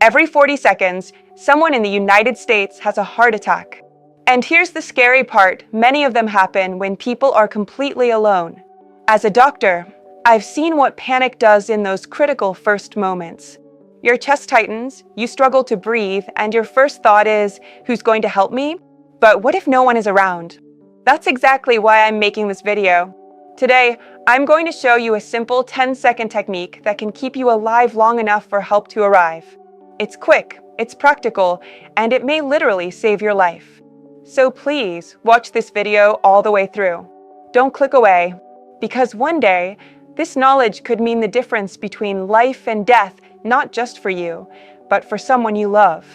Every 40 seconds, someone in the United States has a heart attack. And here's the scary part, many of them happen when people are completely alone. As a doctor, I've seen what panic does in those critical first moments. Your chest tightens, you struggle to breathe, and your first thought is, who's going to help me? But what if no one is around? That's exactly why I'm making this video. Today, I'm going to show you a simple 10-second technique that can keep you alive long enough for help to arrive. It's quick, it's practical, and it may literally save your life. So please, watch this video all the way through. Don't click away, because one day, this knowledge could mean the difference between life and death, not just for you, but for someone you love.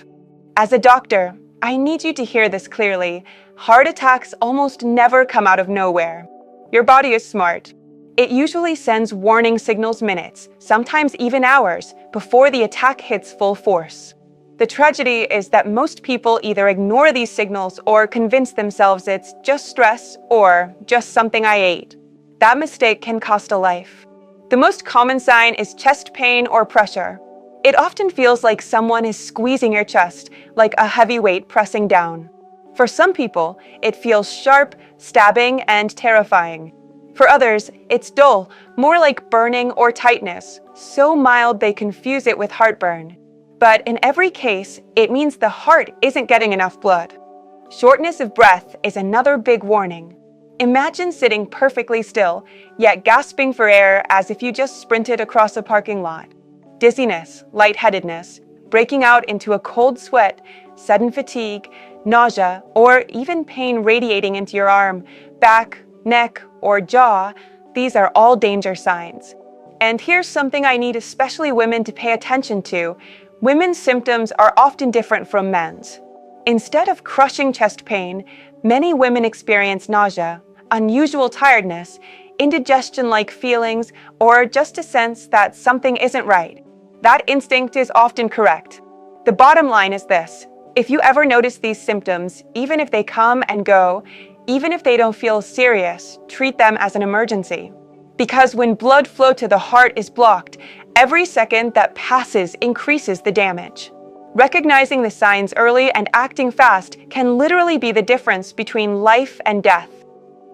As a doctor, I need you to hear this clearly. Heart attacks almost never come out of nowhere. Your body is smart. It usually sends warning signals minutes, sometimes even hours, before the attack hits full force. The tragedy is that most people either ignore these signals or convince themselves it's just stress or just something I ate. That mistake can cost a life. The most common sign is chest pain or pressure. It often feels like someone is squeezing your chest, like a heavy weight pressing down. For some people, it feels sharp, stabbing, and terrifying. For others, it's dull, more like burning or tightness, so mild they confuse it with heartburn. But in every case, it means the heart isn't getting enough blood. Shortness of breath is another big warning. Imagine sitting perfectly still, yet gasping for air as if you just sprinted across a parking lot. Dizziness, lightheadedness, breaking out into a cold sweat, sudden fatigue, nausea, or even pain radiating into your arm, back, neck, or jaw, these are all danger signs. And here's something I need especially women to pay attention to. Women's symptoms are often different from men's. Instead of crushing chest pain, many women experience nausea, unusual tiredness, indigestion-like feelings, or just a sense that something isn't right. That instinct is often correct. The bottom line is this: if you ever notice these symptoms, even if they come and go, even if they don't feel serious, treat them as an emergency. Because when blood flow to the heart is blocked, every second that passes increases the damage. Recognizing the signs early and acting fast can literally be the difference between life and death.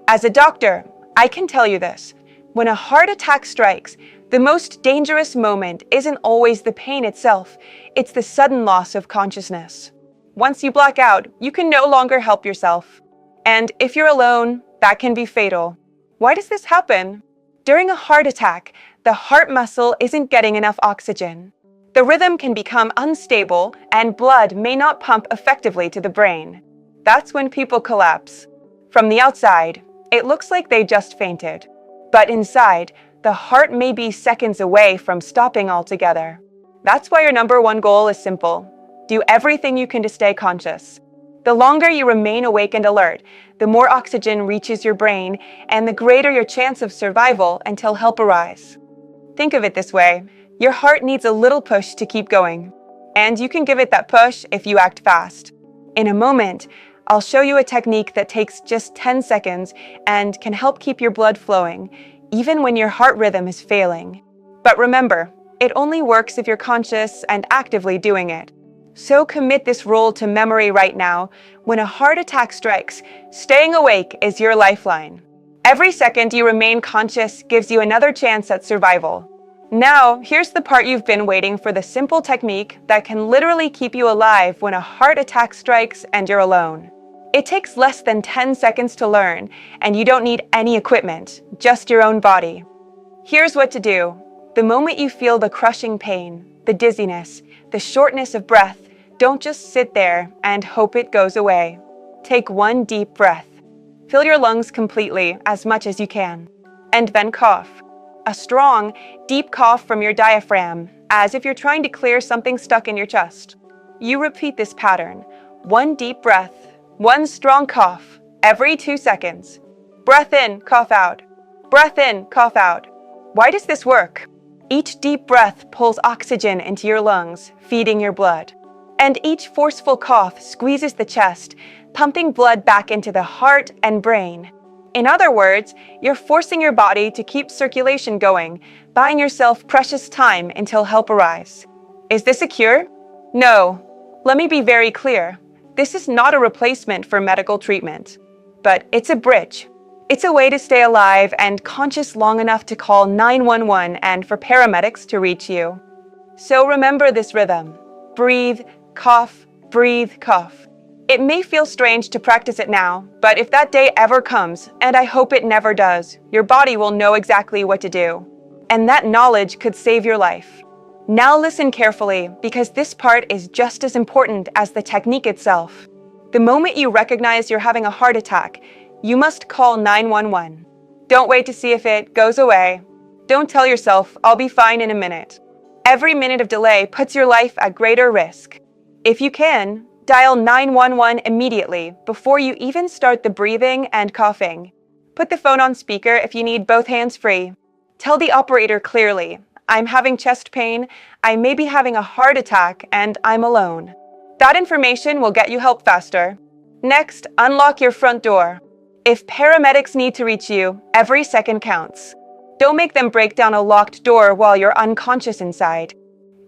As a doctor, I can tell you this: when a heart attack strikes, the most dangerous moment isn't always the pain itself, it's the sudden loss of consciousness. Once you black out, you can no longer help yourself. And if you're alone, that can be fatal. Why does this happen? During a heart attack, the heart muscle isn't getting enough oxygen. The rhythm can become unstable, and blood may not pump effectively to the brain. That's when people collapse. From the outside, it looks like they just fainted. But inside, the heart may be seconds away from stopping altogether. That's why your number one goal is simple: do everything you can to stay conscious. The longer you remain awake and alert, the more oxygen reaches your brain, and the greater your chance of survival until help arrives. Think of it this way: your heart needs a little push to keep going, and you can give it that push if you act fast. In a moment, I'll show you a technique that takes just 10 seconds and can help keep your blood flowing, even when your heart rhythm is failing. But remember, it only works if you're conscious and actively doing it. So commit this rule to memory right now: when a heart attack strikes, staying awake is your lifeline. Every second you remain conscious gives you another chance at survival. Now, here's the part you've been waiting for: the simple technique that can literally keep you alive when a heart attack strikes and you're alone. It takes less than 10 seconds to learn, and you don't need any equipment, just your own body. Here's what to do. The moment you feel the crushing pain, the dizziness, the shortness of breath, don't just sit there and hope it goes away. Take one deep breath. Fill your lungs completely, as much as you can, and then cough. A strong, deep cough from your diaphragm, as if you're trying to clear something stuck in your chest. You repeat this pattern: one deep breath, one strong cough, every 2 seconds. Breath in, cough out. Breath in, cough out. Why does this work? Each deep breath pulls oxygen into your lungs, feeding your blood. And each forceful cough squeezes the chest, pumping blood back into the heart and brain. In other words, you're forcing your body to keep circulation going, buying yourself precious time until help arrives. Is this a cure? No, let me be very clear. This is not a replacement for medical treatment, but it's a bridge. It's a way to stay alive and conscious long enough to call 911 and for paramedics to reach you. So remember this rhythm. Breathe, cough, breathe, cough. It may feel strange to practice it now, but if that day ever comes, and I hope it never does, your body will know exactly what to do. And that knowledge could save your life. Now listen carefully, because this part is just as important as the technique itself. The moment you recognize you're having a heart attack, you must call 911. Don't wait to see if it goes away. Don't tell yourself, I'll be fine in a minute. Every minute of delay puts your life at greater risk. If you can, dial 911 immediately before you even start the breathing and coughing. Put the phone on speaker if you need both hands free. Tell the operator clearly, I'm having chest pain, I may be having a heart attack, and I'm alone. That information will get you help faster. Next, unlock your front door. If paramedics need to reach you, every second counts. Don't make them break down a locked door while you're unconscious inside.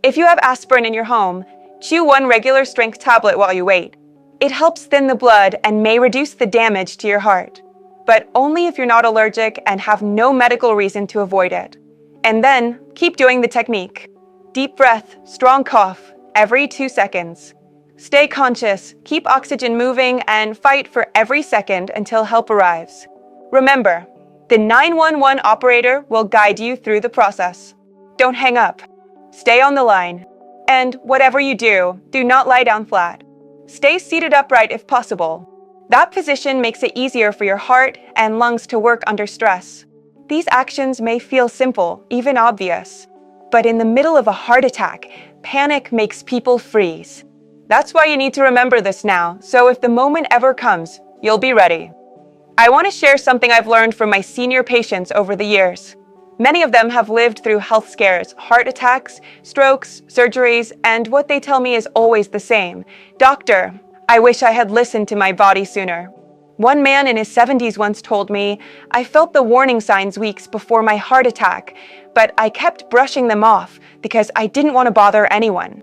If you have aspirin in your home, chew one regular strength tablet while you wait. It helps thin the blood and may reduce the damage to your heart, but only if you're not allergic and have no medical reason to avoid it. And then, keep doing the technique. Deep breath, strong cough, every 2 seconds. Stay conscious, keep oxygen moving, and fight for every second until help arrives. Remember, the 911 operator will guide you through the process. Don't hang up. Stay on the line. And whatever you do, do not lie down flat. Stay seated upright if possible. That position makes it easier for your heart and lungs to work under stress. These actions may feel simple, even obvious. But in the middle of a heart attack, panic makes people freeze. That's why you need to remember this now, so if the moment ever comes, you'll be ready. I want to share something I've learned from my senior patients over the years. Many of them have lived through health scares, heart attacks, strokes, surgeries, and what they tell me is always the same. Doctor, I wish I had listened to my body sooner. One man in his 70s once told me, I felt the warning signs weeks before my heart attack, but I kept brushing them off because I didn't want to bother anyone.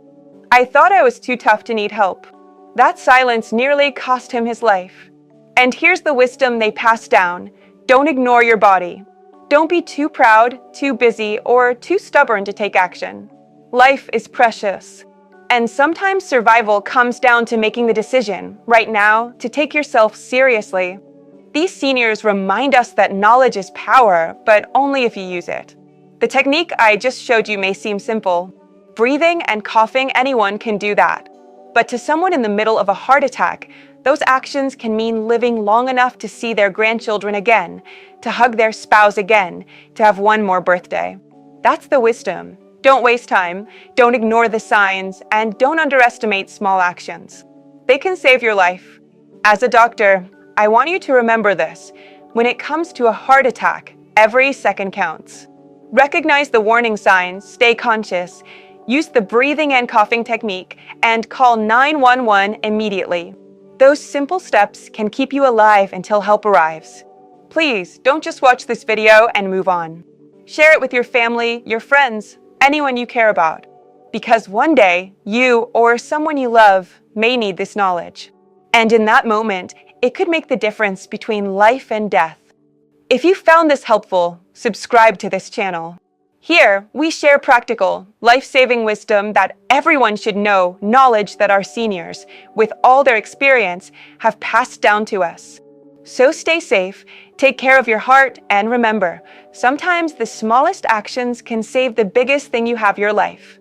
I thought I was too tough to need help. That silence nearly cost him his life. And here's the wisdom they pass down. Don't ignore your body. Don't be too proud, too busy, or too stubborn to take action. Life is precious. And sometimes survival comes down to making the decision, right now, to take yourself seriously. These seniors remind us that knowledge is power, but only if you use it. The technique I just showed you may seem simple. Breathing and coughing, anyone can do that. But to someone in the middle of a heart attack, those actions can mean living long enough to see their grandchildren again, to hug their spouse again, to have one more birthday. That's the wisdom. Don't waste time, don't ignore the signs, and don't underestimate small actions. They can save your life. As a doctor, I want you to remember this. When it comes to a heart attack, every second counts. Recognize the warning signs, stay conscious, use the breathing and coughing technique, and call 911 immediately. Those simple steps can keep you alive until help arrives. Please, don't just watch this video and move on. Share it with your family, your friends, anyone you care about. Because one day, you or someone you love may need this knowledge. And in that moment, it could make the difference between life and death. If you found this helpful, subscribe to this channel. Here, we share practical, life-saving wisdom that everyone should know, knowledge that our seniors, with all their experience, have passed down to us. So stay safe, take care of your heart, and remember, sometimes the smallest actions can save the biggest thing you have, your life.